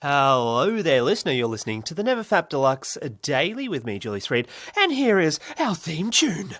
Hello there, listener. You're listening to the NeverFap Deluxe Daily with me, Julius Reed, and here is our theme tune.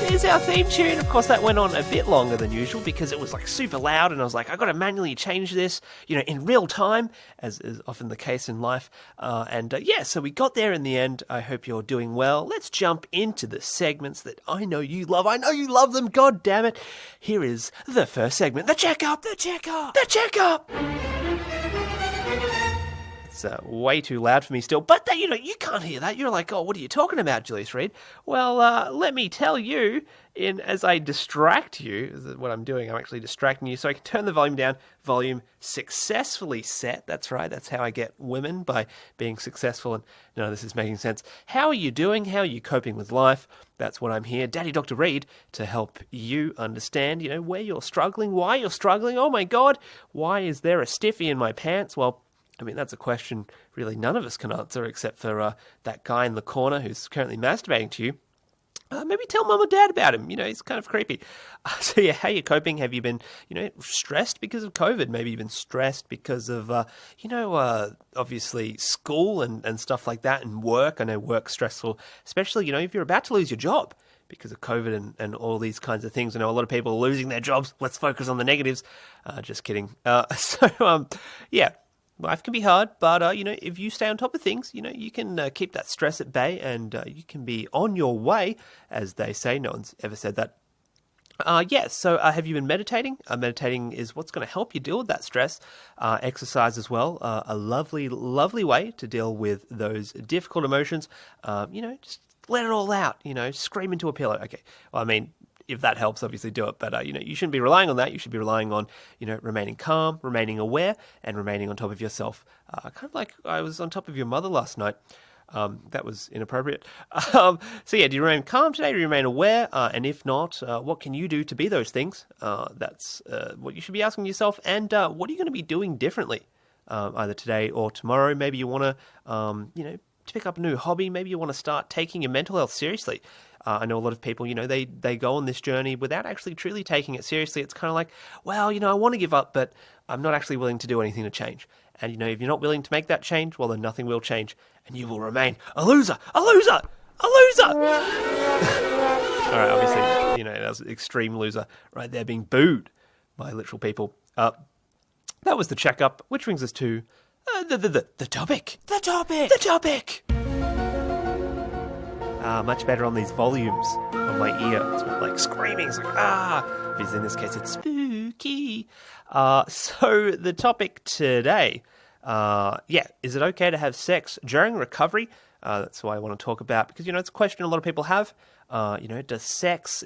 Is our theme tune. Of course, that went on a bit longer than usual because it was like super loud, and I was like, I got to manually change this, in real time, as is often the case in life. So we got there in the end. I hope you're doing well. Let's jump into the segments that I know you love. I know you love them. God damn it! Here is the first segment: the checkup. The checkup. The checkup. It's way too loud for me still, but you can't hear that. You're like, oh, what are you talking about, Julius Reed? Well, let me tell you, as I distract you, what I'm doing, I'm actually distracting you, so I can turn the volume down. Volume successfully set. That's right, that's how I get women, by being successful. And no, this is making sense. How are you doing? How are you coping with life? That's what I'm here, Daddy Dr. Reed, to help you understand, where you're struggling, why you're struggling. Oh my God, why is there a stiffy in my pants? Well, that's a question really none of us can answer except for that guy in the corner who's currently masturbating to you. Maybe tell mum or dad about him. He's kind of creepy. How are you coping? Have you been, stressed because of COVID? Maybe you've been stressed because of, obviously school and stuff like that, and work. I know work's stressful, especially, if you're about to lose your job because of COVID and all these kinds of things. I know a lot of people are losing their jobs. Let's focus on the negatives. Just kidding. Life can be hard, but, if you stay on top of things, you can keep that stress at bay, and you can be on your way, as they say. No one's ever said that. So have you been meditating? Meditating is what's going to help you deal with that stress. Exercise as well, a lovely, lovely way to deal with those difficult emotions. Just let it all out, scream into a pillow. Okay, well, if that helps, obviously do it. But, you shouldn't be relying on that. You should be relying on, remaining calm, remaining aware, and remaining on top of yourself. Kind of like I was on top of your mother last night. That was inappropriate. Do you remain calm today? Do you remain aware? And if not, what can you do to be those things? That's what you should be asking yourself. And what are you going to be doing differently, either today or tomorrow? Maybe you want to, to pick up a new hobby. Maybe you want to start taking your mental health seriously. I know a lot of people, they go on this journey without actually truly taking it seriously. It's kind of like, well, I want to give up, but I'm not actually willing to do anything to change. And, if you're not willing to make that change, well, then nothing will change. And you will remain a loser, a loser, a loser. All right, obviously, that was an extreme loser right there, being booed by literal people. That was the checkup, which brings us to the topic. The topic. The topic. Much better on these volumes on my ear. It's not like screaming. It's like, Because in this case, it's spooky. So the topic today, is it okay to have sex during recovery? That's what I want to talk about because, it's a question a lot of people have. Is sex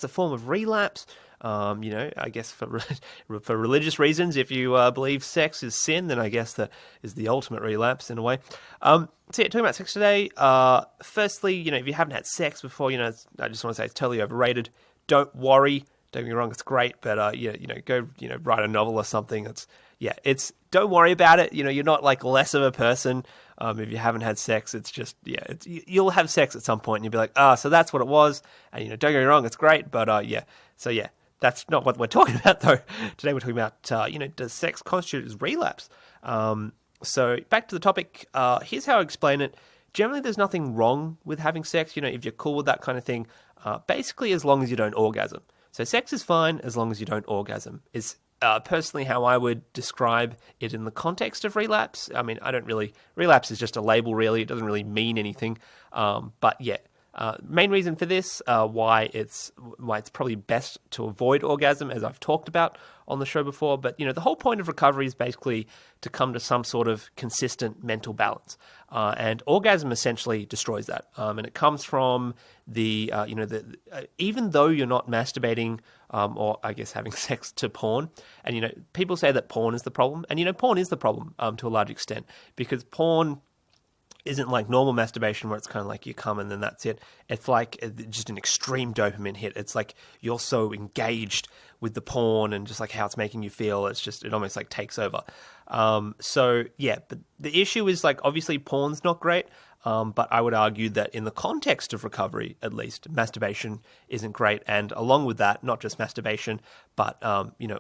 a form of relapse? I guess for religious reasons, if you believe sex is sin, then I guess that is the ultimate relapse in a way. Talking about sex today. Firstly, if you haven't had sex before, I just want to say it's totally overrated. Don't worry. Don't get me wrong, it's great, but go write a novel or something. Don't worry about it. You're not like less of a person if you haven't had sex. It's just you'll have sex at some point, and you'll be like, so that's what it was. And don't get me wrong, it's great, but that's not what we're talking about though. Today we're talking about does sex constitute as relapse? So back to the topic. Here's how I explain it. Generally, there's nothing wrong with having sex. If you're cool with that kind of thing, basically as long as you don't orgasm. So sex is fine as long as you don't orgasm. Is personally how I would describe it in the context of relapse. Relapse is just a label really. It doesn't really mean anything. Main reason for this, why it's probably best to avoid orgasm, as I've talked about on the show before. But, the whole point of recovery is basically to come to some sort of consistent mental balance. And orgasm essentially destroys that. And it comes from even though you're not masturbating or I guess having sex to porn, and, people say that porn is the problem. And, porn is the problem to a large extent because porn isn't like normal masturbation where it's kind of like you come and then that's it. It's like just an extreme dopamine hit. It's like you're so engaged with the porn and just like how it's making you feel. It almost like takes over. But the issue is like obviously porn's not great. But I would argue that in the context of recovery, at least, masturbation isn't great. And along with that, not just masturbation, but,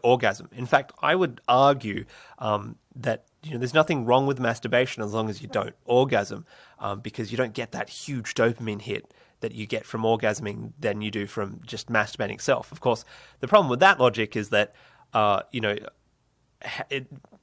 orgasm. In fact, I would argue that there's nothing wrong with masturbation as long as you don't orgasm, because you don't get that huge dopamine hit that you get from orgasming than you do from just masturbating itself. Of course, the problem with that logic is that,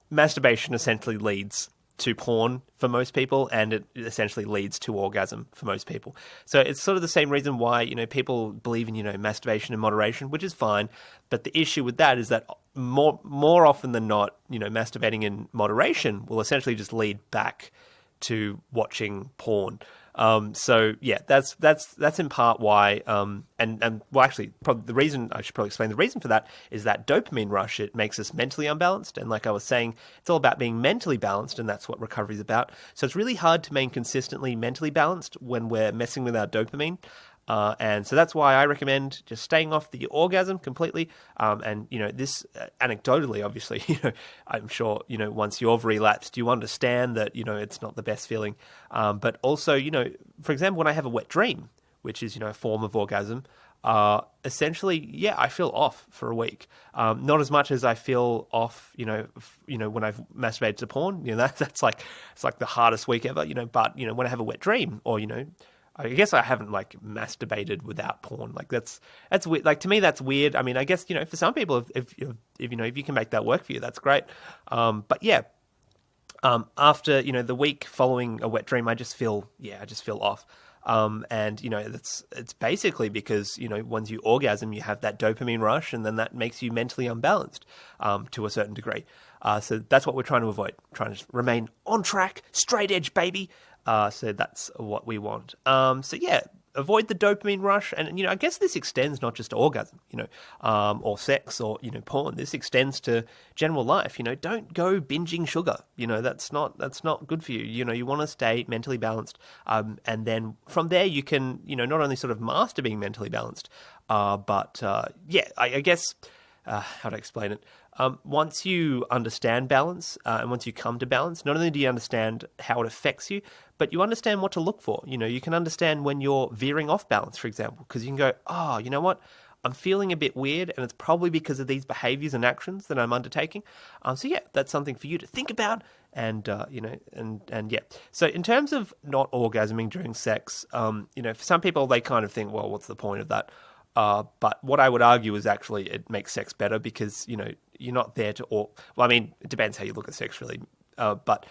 masturbation essentially leads to porn for most people, and it essentially leads to orgasm for most people. So it's sort of the same reason why, people believe in, masturbation in moderation, which is fine. But the issue with that is that more often than not, masturbating in moderation will essentially just lead back to watching porn. So yeah, that's in part why, actually, probably the reason, I should probably explain the reason for that is that dopamine rush. It makes us mentally unbalanced. And like I was saying, it's all about being mentally balanced, and that's what recovery is about. So it's really hard to remain consistently mentally balanced when we're messing with our dopamine. And so that's why I recommend just staying off the orgasm completely. This anecdotally, obviously, I'm sure, once you've relapsed, you understand that, it's not the best feeling. But also, for example, when I have a wet dream, which is, a form of orgasm, essentially, yeah, I feel off for a week. Not as much as I feel off, when I've masturbated to porn. That's like, it's like the hardest week ever, but, when I have a wet dream or, I guess I haven't masturbated without porn. That's weird. To me, that's weird. I mean, I guess, for some people, if you can make that work for you, that's great. But yeah, after, the week following a wet dream, I just feel off. It's basically because, once you orgasm, you have that dopamine rush, and then that makes you mentally unbalanced, to a certain degree. So that's what we're trying to avoid, trying to remain on track, straight edge, baby. So that's what we want. So yeah, avoid the dopamine rush. And, I guess this extends not just to orgasm, or sex or, porn. This extends to general life. Don't go binging sugar. That's not good for you. You want to stay mentally balanced. And then from there you can, not only sort of master being mentally balanced, but I guess, how to explain it? Once you understand balance, and once you come to balance, not only do you understand how it affects you, but you understand what to look for. You can understand when you're veering off balance, for example, because you can go, oh, you know what? I'm feeling a bit weird, and it's probably because of these behaviors and actions that I'm undertaking. So yeah, that's something for you to think about, and yeah. So in terms of not orgasming during sex, for some people, they kind of think, well, what's the point of that? But what I would argue is actually it makes sex better because, you're not there to well, I mean, it depends how you look at sex, really. But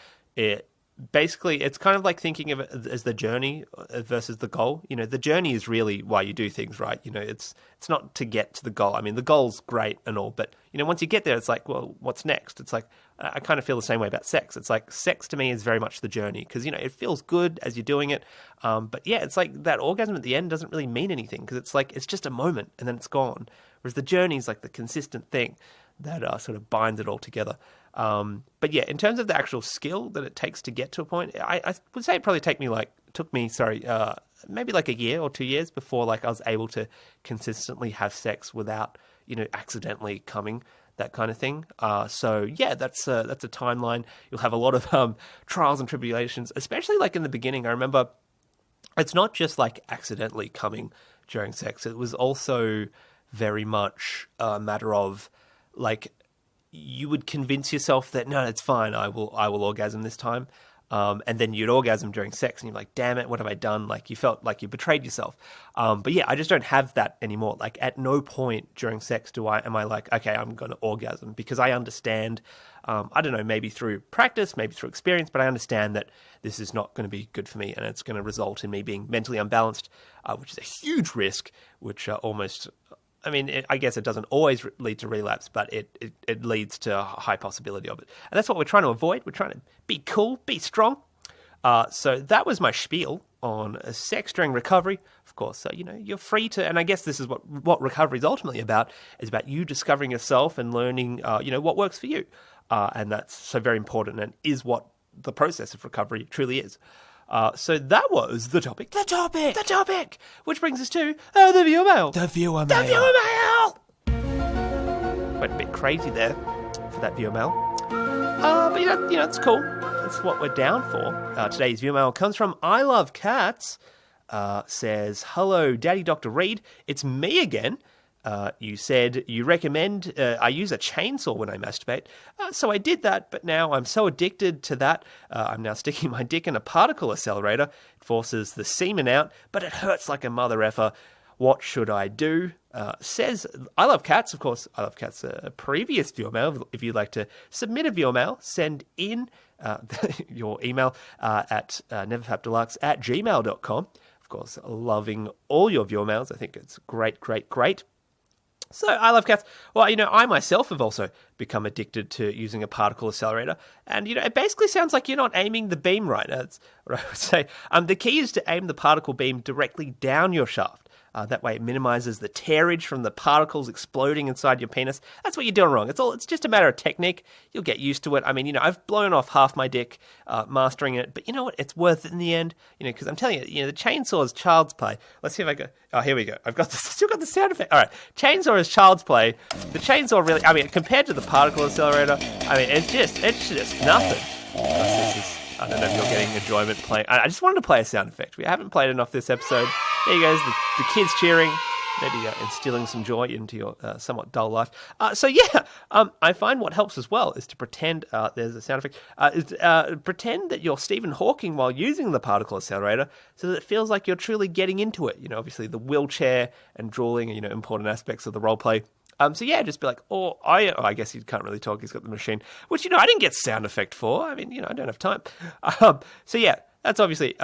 basically, it's kind of like thinking of it as the journey versus the goal. The journey is really why you do things, right? It's not to get to the goal. I mean, the goal's great and all, but, once you get there, it's like, well, what's next? It's like, I kind of feel the same way about sex. It's like sex to me is very much the journey because, it feels good as you're doing it. But yeah, it's like that orgasm at the end doesn't really mean anything because it's like, it's just a moment and then it's gone. Whereas the journey is like the consistent thing that sort of binds it all together. But yeah, in terms of the actual skill that it takes to get to a point, I would say it probably took me maybe like a year or 2 years before I was able to consistently have sex without, accidentally coming, that kind of thing. So yeah, that's a timeline. You'll have a lot of trials and tribulations, especially in the beginning. I remember it's not just accidentally coming during sex. It was also very much a matter of you would convince yourself that, no, it's fine, I will orgasm this time. And then you'd orgasm during sex and you're like, damn it, what have I done? You felt like you betrayed yourself. But yeah, I just don't have that anymore. At no point during sex am I like, okay, I'm going to orgasm, because I understand, I don't know, maybe through practice, maybe through experience, but I understand that this is not going to be good for me and it's going to result in me being mentally unbalanced, which is a huge risk, which I guess it doesn't always lead to relapse, but it leads to a high possibility of it. And that's what we're trying to avoid. We're trying to be cool, be strong. So that was my spiel on sex during recovery. Of course, so, you're free to, and I guess this is what recovery is ultimately about, is about you discovering yourself and learning, what works for you. And that's so very important and is what the process of recovery truly is. So that was the topic. The topic! Which brings us to the viewer mail. The viewer mail! Went a bit crazy there for that viewer mail. But it's cool. that's what we're down for. Today's viewer mail comes from I Love Cats. Says, hello, Daddy Dr. Reed. It's me again. You said you recommend I use a chainsaw when I masturbate. So I did that, but now I'm so addicted to that. I'm now sticking my dick in a particle accelerator. It forces the semen out, but it hurts like a mother effer. What should I do? Says, I Love Cats. Of course, I Love Cats, a previous viewer mail. If you'd like to submit a viewer mail, send in your email at NeverFapDeluxe@gmail.com. Of course, loving all your viewer mails. I think it's great. So, I Love Cats. Well, I myself have also become addicted to using a particle accelerator. And, it basically sounds like you're not aiming the beam right. That's what I would say. The key is to aim the particle beam directly down your shaft. That way it minimizes the tearage from the particles exploding inside your penis. That's what you're doing wrong. It's just a matter of technique. You'll get used to it. I mean, I've blown off half my dick mastering it, but you know what? It's worth it in the end. Because I'm telling you, the chainsaw is child's play. Let's see if I go. Oh, here we go. Still got the sound effect. All right, chainsaw is child's play. The chainsaw really, compared to the particle accelerator, it's just nothing. I don't know if you're getting enjoyment playing. I just wanted to play a sound effect. We haven't played enough this episode. There you go, the kids cheering, maybe instilling some joy into your somewhat dull life. I find what helps as well is to pretend, there's a sound effect, pretend that you're Stephen Hawking while using the particle accelerator so that it feels like you're truly getting into it. Obviously the wheelchair and drooling are, important aspects of the role play. Just be like, I guess he can't really talk. He's got the machine, which, I didn't get sound effect for. I don't have time. That's obviously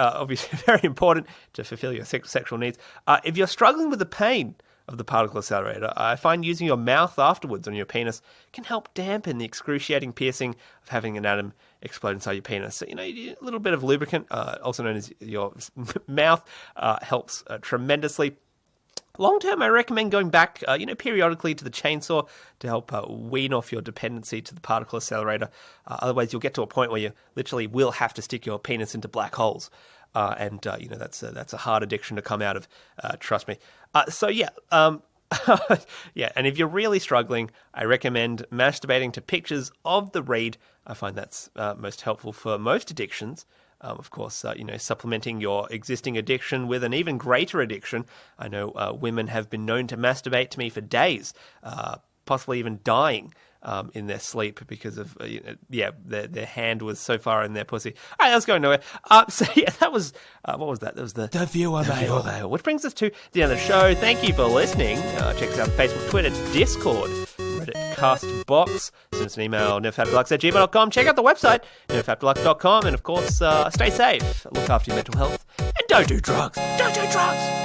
very important to fulfill your sexual needs. If you're struggling with the pain of the particle accelerator, I find using your mouth afterwards on your penis can help dampen the excruciating piercing of having an atom explode inside your penis. So, a little bit of lubricant, also known as your mouth, helps tremendously. Long term, I recommend going back, periodically to the chainsaw to help wean off your dependency to the particle accelerator. Otherwise, you'll get to a point where you literally will have to stick your penis into black holes. That's a hard addiction to come out of, trust me. And if you're really struggling, I recommend masturbating to pictures of the Reed. I find that's most helpful for most addictions. Of course, supplementing your existing addiction with an even greater addiction. I know women have been known to masturbate to me for days, possibly even dying in their sleep because of, their hand was so far in their pussy. All right, let's go nowhere. That was, what was that? That was the viewer mail. Which brings us to the end of the show. Thank you for listening. Check us out on Facebook, Twitter, Discord, Reddit, Castbox. Send us an email, NeverFapDeluxe@gmail.com. Check out the website, NeverFapDeluxe.com. And of course, stay safe, look after your mental health, and don't do drugs. Don't do drugs.